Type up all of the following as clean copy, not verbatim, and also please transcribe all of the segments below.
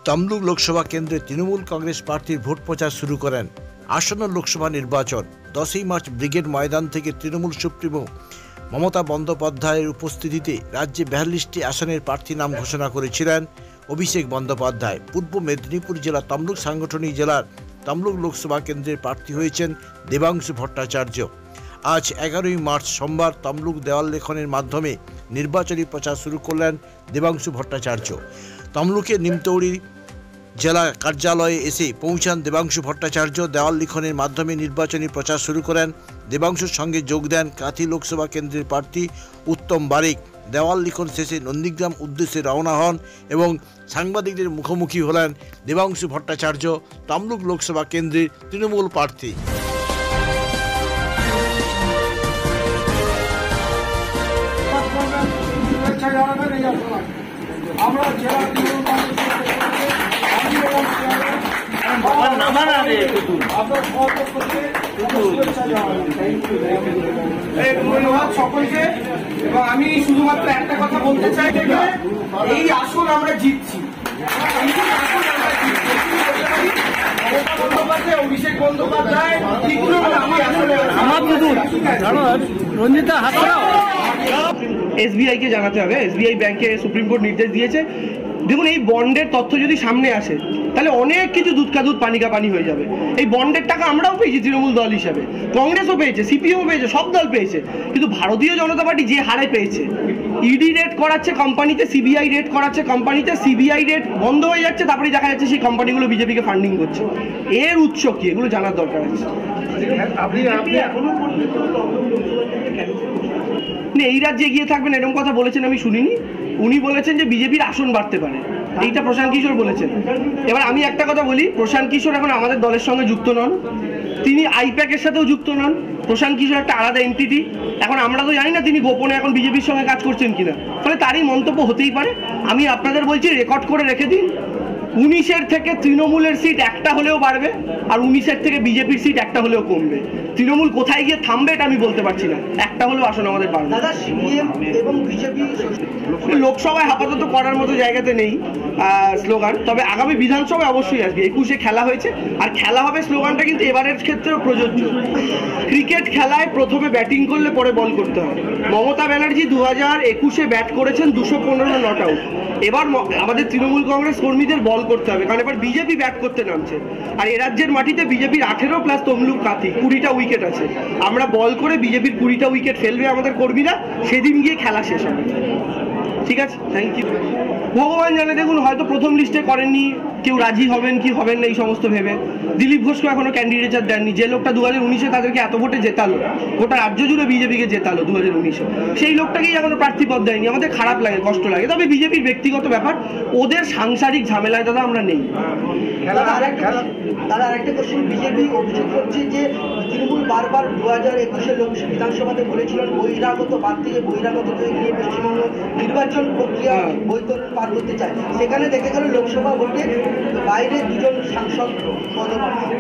তমলুক লোকসভা কেন্দ্রে তৃণমূল কংগ্রেস প্রার্থীর ভোট প্রচার শুরু করেন। আসন্ন লোকসভা নির্বাচন 10ই মার্চ ব্রিগেড ময়দান থেকে তৃণমূল সুপ্রিমো মমতা বন্দ্যোপাধ্যায়ের উপস্থিতিতে রাজ্যে 42টি আসনের প্রার্থী নাম ঘোষণা করেছিলেন অভিষেক বন্দ্যোপাধ্যায়। পূর্ব মেদিনীপুর জেলা তমলুক সাংগঠনিক জেলার তমলুক লোকসভা কেন্দ্রের প্রার্থী হয়েছেন দেবাংশু ভট্টাচার্য। আজ 11ই মার্চ সোমবার তমলুক দেওয়াল লেখনের মাধ্যমে নির্বাচনী প্রচার শুরু করলেন দেবাংশু ভট্টাচার্য। তমলুকের নিমতৌড়ি জেলা কার্যালয়ে এসে পৌঁছান দেবাংশু ভট্টাচার্য। দেওয়াল লিখনের মাধ্যমে নির্বাচনী প্রচার শুরু করেন। দেবাংশুর সঙ্গে যোগ দেন কাঁথি লোকসভা কেন্দ্রের প্রার্থী উত্তম বারিক। দেওয়াল লিখন শেষে নন্দীগ্রাম উদ্দেশ্যে রওনা হন এবং সাংবাদিকদের মুখোমুখি হলেন দেবাংশু ভট্টাচার্য, তমলুক লোকসভা কেন্দ্রের তৃণমূল প্রার্থী। আমরা জেলা সকলকে, এবং আমি শুধুমাত্র একটা কথা বলতে চাই, এই আসন আমরা জিতছি। অভিষেক বন্দ্যোপাধ্যায় রঞ্জিতা হাত এসবিআই কে জানাতে হবে। এসবিআই ব্যাংকে সুপ্রিম কোর্ট নির্দেশ দিয়েছে। দেখুন, এই বন্ডের তথ্য যদি সামনে আসে তাহলে অনেক কিছু দুধ কা দুধ পানি কা পানি হয়ে যাবে। এই বন্ডের টাকা আমরাও পেয়েছি তৃণমূল দল হিসাবে, কংগ্রেসও পেয়েছে, সিপিএম পেয়েছে, সব দল পেয়েছে, কিন্তু ভারতীয় জনতা পার্টি যে হারে পেয়েছে, ইডি রেড করাচ্ছে কোম্পানিতে, সিবিআই রেড করাচ্ছে কোম্পানিতে, সিবিআই রেড বন্ধ হয়ে যাচ্ছে, তারপরে দেখা যাচ্ছে সেই কোম্পানিগুলো বিজেপিকে ফান্ডিং করছে। এর উৎস কি, এগুলো জানার দরকার আছে। এই রাজ্যে এগিয়ে থাকবেন এরকম কথা বলেছেন আমি শুনিনি। উনি বলেছেন যে বিজেপির আসন বাড়তে পারে, এইটা প্রশান্ত কিশোর বলেছেন। এবার আমি একটা কথা বলি, প্রশান্ত কিশোর এখন আমাদের দলের সঙ্গে যুক্ত নন, তিনি আইপ্যাকের সাথেও যুক্ত নন। প্রশান্ত কিশোর একটা আলাদা এন্টিটি। এখন আমরা তো জানি না তিনি গোপনে এখন বিজেপির সঙ্গে কাজ করছেন কিনা, ফলে তারই মন্তব্য হতেই পারে। আমি আপনাদের বলছি, রেকর্ড করে রেখে দিন, 19-এর থেকে তৃণমূলের সিট একটা হলেও বাড়বে, আর 19-এর থেকে বিজেপির সিট একটা হলেও কমবে। তৃণমূল কোথায় গিয়ে থামবে এটা আমি বলতে পারছি না, একটা হলেও আসন আমাদের পারবে। লোকসভায় আপাতত করার মতো জায়গাতে নেই স্লোগান, তবে আগামী বিধানসভায় অবশ্যই আসবে। 21-এ খেলা হয়েছে আর খেলা হবে, স্লোগানটা কিন্তু এবারের ক্ষেত্রেও প্রযোজ্য। ক্রিকেট খেলায় প্রথমে ব্যাটিং করলে পরে বল করতে হয়। মমতা ব্যানার্জি 2021-এ ব্যাট করেছেন 215 নট আউট। এবার আমাদের তৃণমূল কংগ্রেস কর্মীদের বল করতে হবে, কারণ এবার বিজেপি ব্যাট করতে নামছে। আর এ রাজ্যের মাটিতে বিজেপির 18 প্লাস তমলুক কাঁথি 20টা উইকেট আছে। আমরা বল করে বিজেপির 20টা উইকেট ফেলবে আমাদের কর্মীরা, সেদিন গিয়ে খেলা শেষ হবে। ঠিক আছে, থ্যাংক ইউ। ভগবান জানে, দেখুন হয়তো প্রথম লিস্টে করেননি, কেউ রাজি হবেন কি হবেন না এই সমস্ত ভেবে। দিলীপ ঘোষকে এখনো ক্যান্ডিডেটার দেননি, যে লোকটা 2019-এ তাদেরকে এত ভোটে জেতালো, গোটা রাজ্য জুড়ে বিজেপিকে জেতালো 2019-এ, সেই লোকটাকেই এখনো প্রার্থী পদ দেয়নি। আমাদের খারাপ লাগে, কষ্ট লাগে, তবে বিজেপির ব্যক্তিগত ব্যাপার, ওদের সাংসারিক ঝামেলায় দাদা আমরা নেই। তারা আরেকটা কোশ্চেন, বিজেপি অভিযোগ করছে যে তৃণমূল বারবার 2021-এর লোকসভা বিধানসভাতে বলেছিলেন বহিরাগত বাদ দিয়ে বহিরাগত নিয়ে পশ্চিমবঙ্গ নির্বাচন প্রক্রিয়া বৈতরণ পার করতে চায়। সেখানে দেখে গেল লোকসভা ভোটে বাইরে দুজন সাংসদ।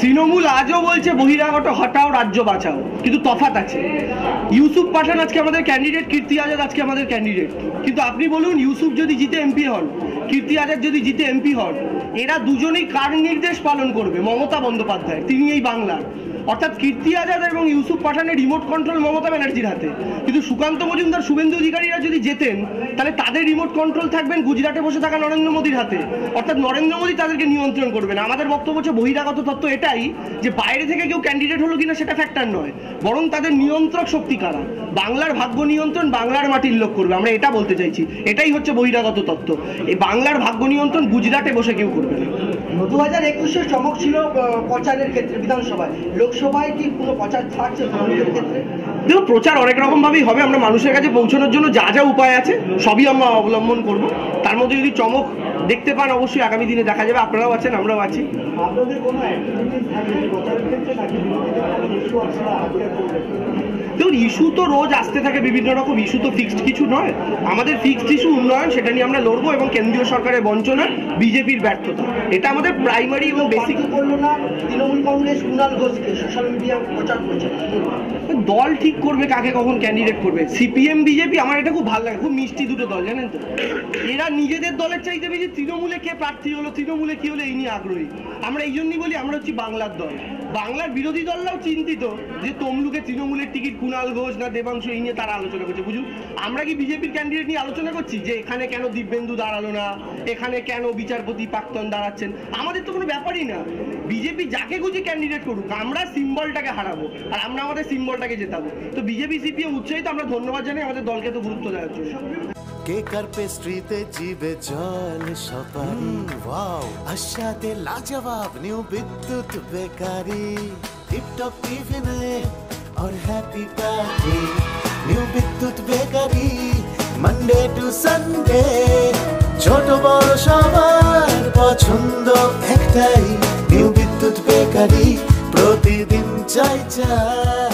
তৃণমূল আজও বলছে বহিরাগত হটাও রাজ্য বাঁচাও, কিন্তু তফাৎ আছে। ইউসুফ পাঠান আজকে আমাদের ক্যান্ডিডেট, কীর্তি আজাদ আজকে আমাদের ক্যান্ডিডেট, কিন্তু আপনি বলুন ইউসুফ যদি জিতে এমপি হন, কীর্তি আজাদ যদি জিতে এমপি হন, এরা দুজনেই কার নির্দেশ পালন করবে? মমতা বন্দ্যোপাধ্যায়, তিনি এই বাংলার। অর্থাৎ কীর্তি আজাদ এবং ইউসুফ পাঠানের রিমোট কন্ট্রোল মমতা ব্যানার্জির হাতে, কিন্তু সুকান্ত মজুমদার, শুভেন্দু অধিকারীরা যদি যেতেন, তাহলে তাদের রিমোট কন্ট্রোল থাকবেন গুজরাটে বসে থাকা নরেন্দ্র মোদীর হাতে। অর্থাৎ নরেন্দ্র মোদী তাদেরকে নিয়ন্ত্রণ করবেন। আমাদের বক্তব্য হচ্ছে বহিরাগত তত্ত্ব এটাই, যে বাইরে থেকে কেউ ক্যান্ডিডেট হলো কিনা সেটা ফ্যাক্টর নয়, বরং তাদের নিয়ন্ত্রক শক্তি কারা। বাংলার ভাগ্য নিয়ন্ত্রণ বাংলার মাটির লোক করবে, আমরা এটা বলতে চাইছি। এটাই হচ্ছে বহিরাগত তত্ত্ব। এই বাংলার ভাগ্য নিয়ন্ত্রণ গুজরাটে বসে কেউ করবে না। 2021-এর চমক ছিল প্রচারের ক্ষেত্রে বিধানসভায়, লোকসভায় কি কোনো প্রচার থাকছে তৃণমূলের ক্ষেত্রে? দেখুন, প্রচার অনেক রকম ভাবেই হবে। আমরা মানুষের কাছে পৌঁছানোর জন্য যা যা উপায় আছে সবই আমরা অবলম্বন করব। তার মধ্যে যদি চমক দেখতে পান, অবশ্যই আগামী দিনে দেখা যাবে। আপনারাও আছেন, আমরাও আছি। আপনাদের কোনো অ্যাক্টিভিটিস থাকে প্রচারের ক্ষেত্রে নাকি? দেখুন, ইস্যু তো রোজ আসতে থাকে, বিভিন্ন রকম ইস্যু, তো ফিক্সড কিছু নয়। আমাদের ফিক্সড ইস্যু উন্নয়ন, সেটা নিয়ে আমরা লড়বো, এবং কেন্দ্রীয় সরকারের বঞ্চনা, বিজেপির ব্যর্থতা, এটা আমাদের প্রাইমারি এবং বেসিক। করলো না তৃণমূল কংগ্রেস কুণাল ঘোষকে সোশ্যাল মিডিয়া প্রচার করছে। দল ঠিক করবে কাকে কখন ক্যান্ডিডেট করবে। সিপিএম বিজেপি, আমার এটা খুব ভালো লাগে, খুব মিষ্টি দুটো দল, জানেন তো। এরা নিজেদের দলের চাইতে বেশি তৃণমূলে কে প্রার্থী হলো, তৃণমূলে কি হলো, এই নিয়ে আগ্রহী। আমরা এই জন্যই বলি আমরা হচ্ছি বাংলার দল। বাংলার বিরোধী দলরাও চিন্তিত যে তমলুকে তৃণমূলের টিকিট কুণাল ঘোষ না দেবাংশু, এই নিয়ে তারা আলোচনা করছে। বুঝুন, আমরা কি বিজেপির ক্যান্ডিডেট নিয়ে আলোচনা করছি যে এখানে কেন দিব্যেন্দু দাঁড়ালো না, এখানে কেন বিচারপতি প্রাক্তন দাঁড়াচ্ছেন? আমাদের তো কোনো ব্যাপারই না। বিজেপি যাকে খুঁজে ক্যান্ডিডেট করুক, আমরা সিম্বলটাকে হারাবো আর আমরা আমাদের সিম্বলটাকে জেতাবো। তো বিজেপি সিপিএম উৎসাহিত, আমরা ধন্যবাদ জানাই আমাদের দলকে তো গুরুত্ব দেওয়ার জন্য। কেকার পেস্ট্রিতে জিবে জল সপারি, ওয়াও আশাতে লাজবাব নিউ বিদ্যুৎ বেকারি, টিপটপ টিফিনে और हैप्पी पार्टी, নিউ বিদ্যুৎ বেকারি, মানডে টু সানডে, ছোট বড় সবার পছন্দ একটাই, নিউ বিদ্যুৎ বেকারি, প্রতিদিন চাই চাই।